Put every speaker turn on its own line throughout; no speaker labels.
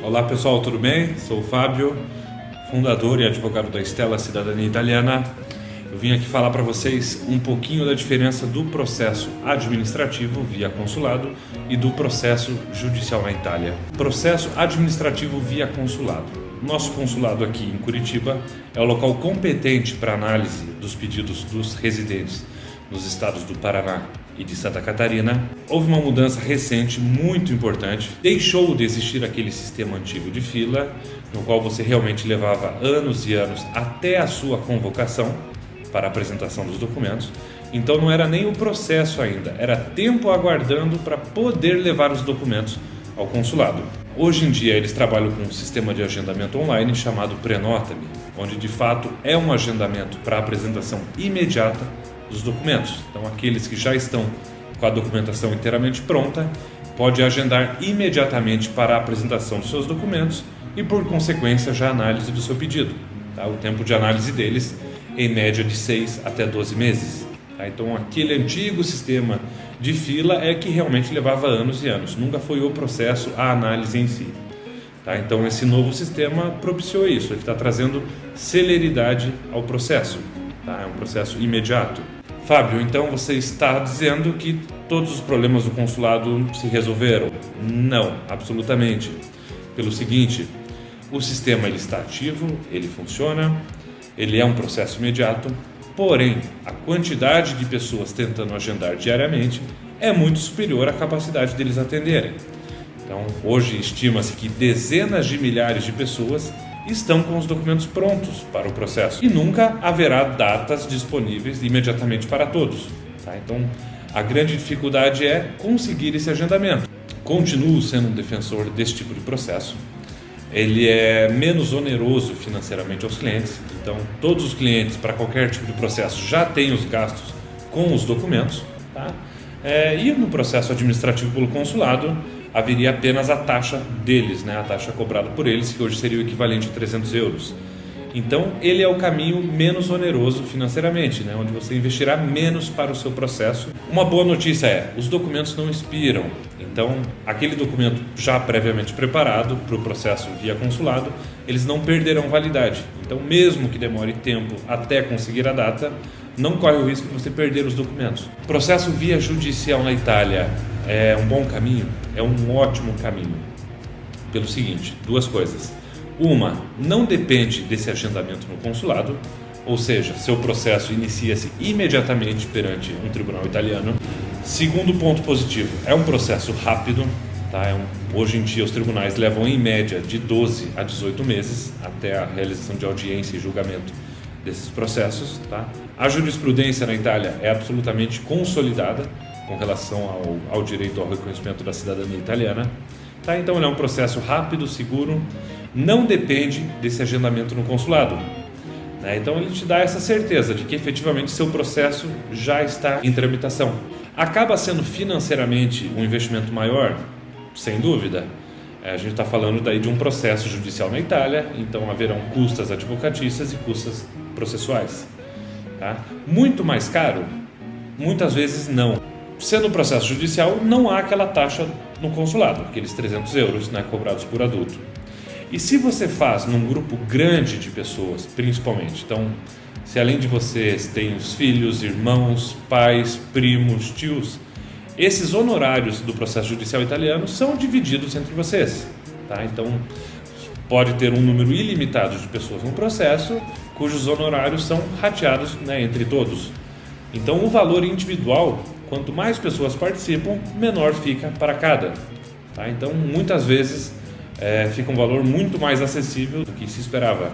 Olá pessoal, tudo bem? Sou o Fábio, fundador e advogado da Stella Cidadania Italiana. Eu vim aqui falar para vocês um pouquinho da diferença do processo administrativo via consulado e do processo judicial na Itália. Processo administrativo via consulado. Nosso consulado aqui em Curitiba é o local competente para análise dos pedidos dos residentes nos estados do Paraná e de Santa Catarina. Houve uma mudança recente muito importante. Deixou de existir aquele sistema antigo de fila, no qual você realmente levava anos e anos até a sua convocação para a apresentação dos documentos. Então não era nem o processo ainda, era tempo aguardando para poder levar os documentos ao consulado. Hoje em dia eles trabalham com um sistema de agendamento online chamado Prenota-me, onde de fato é um agendamento para a apresentação imediata dos documentos. Então aqueles que já estão com a documentação inteiramente pronta, pode agendar imediatamente para a apresentação dos seus documentos e por consequência já a análise do seu pedido. Tá? O tempo de análise deles em média de 6 até 12 meses. Tá? Então aquele antigo sistema de fila é que realmente levava anos e anos, nunca foi o processo, a análise em si. Tá? Então esse novo sistema propiciou isso, ele está trazendo celeridade ao processo. Tá? É um processo imediato. Fábio, então você está dizendo que todos os problemas do consulado se resolveram? Não, absolutamente. Pelo seguinte, o sistema ele está ativo, ele funciona, ele é um processo imediato, porém a quantidade de pessoas tentando agendar diariamente é muito superior à capacidade deles atenderem. Então hoje estima-se que dezenas de milhares de pessoas estão com os documentos prontos para o processo e nunca haverá datas disponíveis imediatamente para todos. Tá? Então a grande dificuldade é conseguir esse agendamento. Continuo sendo um defensor desse tipo de processo. Ele é menos oneroso financeiramente aos clientes, então todos os clientes para qualquer tipo de processo já têm os gastos com os documentos. Tá? E no processo administrativo pelo consulado haveria apenas a taxa deles, né? A taxa cobrada por eles, que hoje seria o equivalente a 300 euros. Então ele é o caminho menos oneroso financeiramente, né? Onde você investirá menos para o seu processo. Uma boa notícia é, os documentos não expiram. Então aquele documento já previamente preparado para o processo via consulado, eles não perderão validade. Então mesmo que demore tempo até conseguir a data, não corre o risco de você perder os documentos. O processo via judicial na Itália é um bom caminho? É um ótimo caminho. Pelo seguinte, duas coisas. Uma, não depende desse agendamento no consulado, ou seja, seu processo inicia-se imediatamente perante um tribunal italiano. Segundo ponto positivo, é um processo rápido. Tá? Hoje em dia os tribunais levam em média de 12 a 18 meses até a realização de audiência e julgamento desses processos. Tá? A jurisprudência na Itália é absolutamente consolidada com relação ao direito ao reconhecimento da cidadania italiana. Tá? Então ele é um processo rápido, seguro, não depende desse agendamento no consulado. Né? Então ele te dá essa certeza de que efetivamente seu processo já está em tramitação. Acaba sendo financeiramente um investimento maior? Sem dúvida. A gente está falando daí de um processo judicial na Itália, então haverão custas advocatícias e custas processuais. Tá? Muito mais caro? Muitas vezes não. Sendo um processo judicial, não há aquela taxa no consulado, aqueles 300 euros, né, cobrados por adulto. E se você faz num grupo grande de pessoas, principalmente, então, se além de vocês tem os filhos, irmãos, pais, primos, tios, esses honorários do processo judicial italiano são divididos entre vocês. Tá? Então, pode ter um número ilimitado de pessoas no processo, cujos honorários são rateados, né, entre todos. Então, o valor individual, quanto mais pessoas participam, menor fica para cada. Tá? Então, muitas vezes, fica um valor muito mais acessível do que se esperava.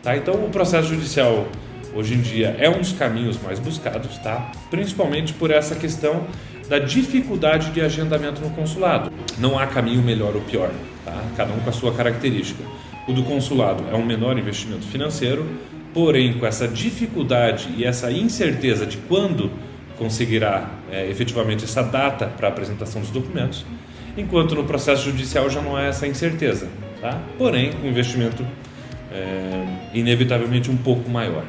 Tá? Então, o processo judicial, hoje em dia, é um dos caminhos mais buscados, tá? Principalmente por essa questão da dificuldade de agendamento no consulado. Não há caminho melhor ou pior, tá? Cada um com a sua característica. O do consulado é um menor investimento financeiro, porém, com essa dificuldade e essa incerteza de quando conseguirá efetivamente essa data para a apresentação dos documentos, enquanto no processo judicial já não há essa incerteza, tá? Porém, um investimento inevitavelmente um pouco maior.